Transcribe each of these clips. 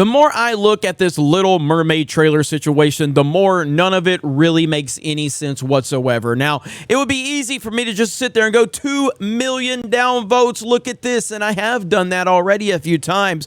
The more I look at this Little Mermaid trailer situation, the more none of it really makes any sense whatsoever. Now, it would be easy for me to just sit there and go 2 million downvotes. Look at this. And I have done that already a few times.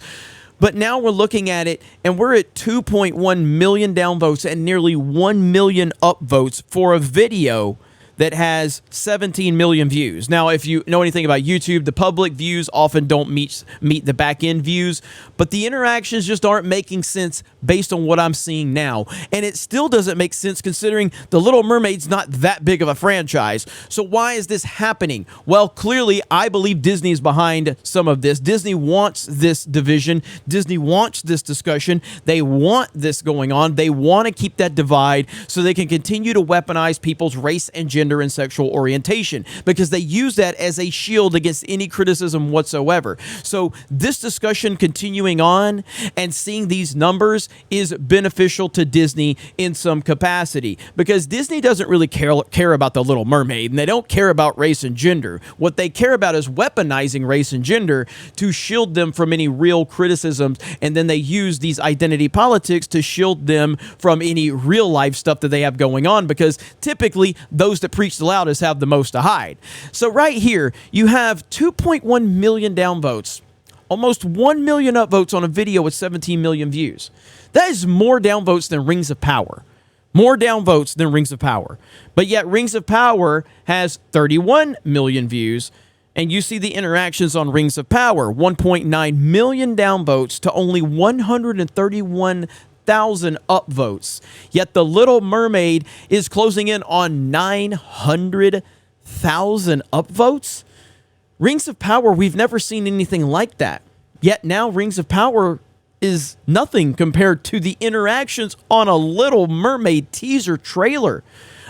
But now we're looking at it and we're at 2.1 million downvotes and nearly 1 million upvotes for a video that has 17 million views. Now, if you know anything about YouTube, the public views often don't meet the back-end views, but the interactions just aren't making sense based on what I'm seeing now. And it still doesn't make sense considering The Little Mermaid's not that big of a franchise. So why is this happening? Well, clearly, I believe Disney is behind some of this. Disney wants this division. Disney wants this discussion. They want this going on. They want to keep that divide so they can continue to weaponize people's race and gender and sexual orientation, because they use that as a shield against any criticism whatsoever. So this discussion continuing on and seeing these numbers is beneficial to Disney in some capacity, because Disney doesn't really care about The Little Mermaid, and they don't care about race and gender. What they care about is weaponizing race and gender to shield them from any real criticisms, and then they use these identity politics to shield them from any real life stuff that they have going on, because typically those that preach the loudest have the most to hide. So right here, you have 2.1 million downvotes, almost 1 million upvotes on a video with 17 million views. That is more downvotes than Rings of Power. More downvotes than Rings of Power. But yet Rings of Power has 31 million views, and you see the interactions on Rings of Power, 1.9 million downvotes to only 131,000 upvotes. Yet The Little Mermaid is closing in on 900,000 upvotes. Rings of Power, we've never seen anything like that. Yet now Rings of Power is nothing compared to the interactions on a Little Mermaid teaser trailer.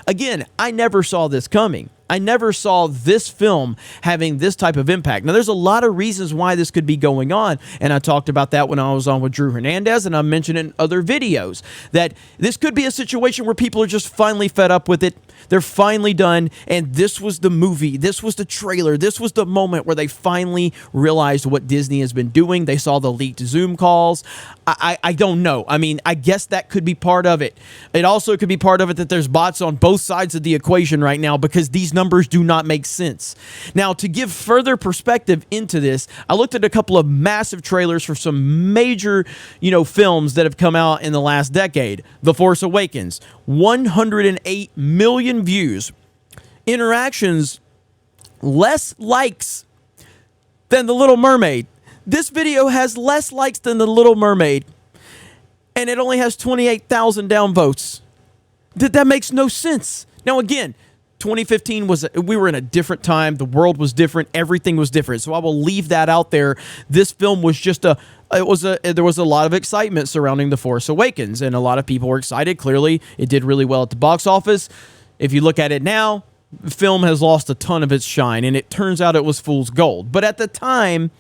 Again, I never saw this coming. I never saw this film having this type of impact. Now, there's a lot of reasons why this could be going on, and I talked about that when I was on with Drew Hernandez, and I mentioned it in other videos, that this could be a situation where people are just finally fed up with it. They're finally done, and this was the movie. This was the trailer. This was the moment where they finally realized what Disney has been doing. They saw the leaked Zoom calls. I don't know. I mean, I guess that could be part of it. It also could be part of it that there's bots on both sides of the equation right now, because these numbers do not make sense. Now, to give further perspective into this, I looked at a couple of massive trailers for some major, films that have come out in the last decade. The Force Awakens, 108 million views. Interactions, less likes than The Little Mermaid. This video has less likes than The Little Mermaid, and it only has 28,000 downvotes. That makes no sense. Now, again, 2015 we were in a different time. The world was different. Everything was different. So I will leave that out there. This film was just there was a lot of excitement surrounding The Force Awakens, and a lot of people were excited. Clearly, it did really well at the box office. If you look at it now, the film has lost a ton of its shine, and it turns out it was fool's gold. But at the time,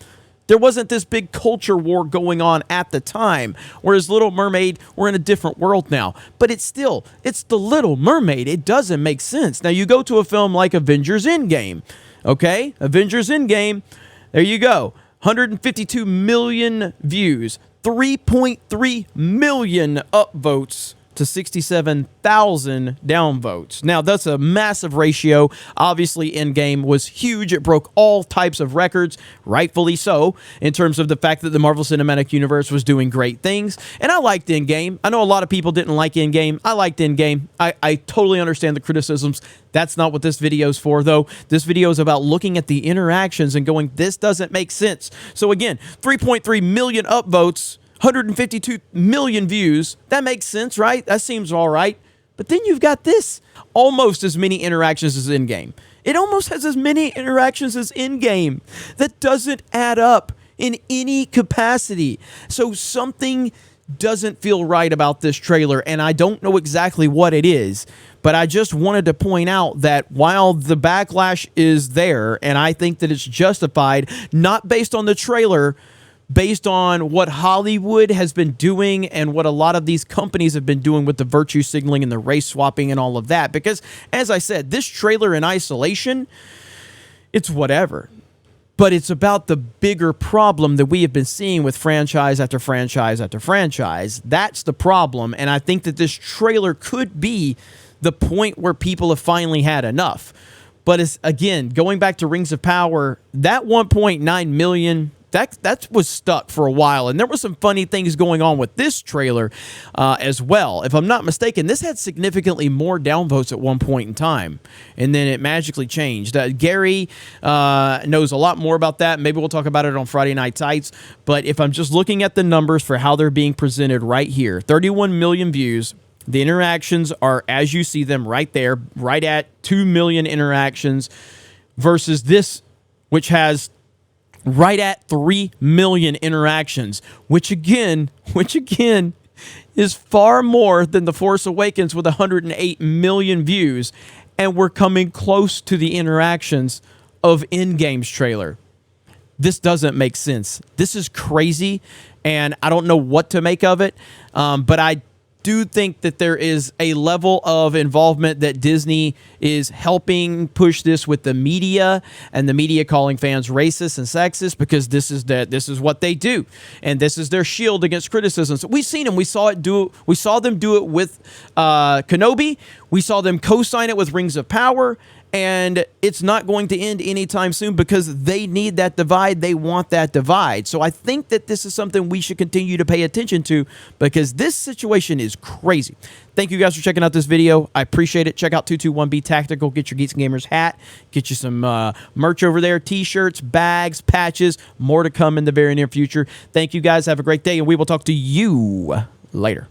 there wasn't this big culture war going on at the time, whereas Little Mermaid, we're in a different world now. But it's The Little Mermaid. It doesn't make sense. Now, you go to a film like Avengers Endgame, okay? Avengers Endgame, there you go. 152 million views, 3.3 million upvotes to 67,000 downvotes. Now, that's a massive ratio. Obviously, Endgame was huge. It broke all types of records, rightfully so, in terms of the fact that the Marvel Cinematic Universe was doing great things. And I liked Endgame. I know a lot of people didn't like Endgame. I liked Endgame. I totally understand the criticisms. That's not what this video is for, though. This video is about looking at the interactions and going, this doesn't make sense. So again, 3.3 million upvotes, 152 million views. That makes sense, right? That seems all right. But then you've got this. Almost as many interactions as Endgame. It almost has as many interactions as Endgame. That doesn't add up in any capacity. So something doesn't feel right about this trailer, and I don't know exactly what it is. But I just wanted to point out that while the backlash is there, and I think that it's justified, not based on the trailer, based on what Hollywood has been doing and what a lot of these companies have been doing with the virtue signaling and the race swapping and all of that. Because, as I said, this trailer in isolation, it's whatever. But it's about the bigger problem that we have been seeing with franchise after franchise after franchise. That's the problem. And I think that this trailer could be the point where people have finally had enough. But it's, again, going back to Rings of Power, that 1.9 million, that was stuck for a while. And there were some funny things going on with this trailer as well. If I'm not mistaken, this had significantly more downvotes at one point in time. And then it magically changed. Gary knows a lot more about that. Maybe we'll talk about it on Friday Night Tights. But if I'm just looking at the numbers for how they're being presented right here, 31 million views. The interactions are as you see them right there, right at 2 million interactions versus this, which has right at 3 million interactions, which again is far more than The Force Awakens with 108 million views, and we're coming close to the interactions of Endgame's trailer. This doesn't make sense. This is crazy, and I don't know what to make of it, but I do think that there is a level of involvement that Disney is helping push this with the media, and the media calling fans racist and sexist because this is what they do, and this is their shield against criticism. So we've seen them. We saw them do it with Kenobi. We saw them co-sign it with Rings of Power. And it's not going to end anytime soon because they need that divide. They want that divide. So I think that this is something we should continue to pay attention to because this situation is crazy. Thank you guys for checking out this video. I appreciate it. Check out 221B Tactical. Get your Geeks Gamers hat. Get you some merch over there. T-shirts, bags, patches. More to come in the very near future. Thank you guys. Have a great day, and we will talk to you later.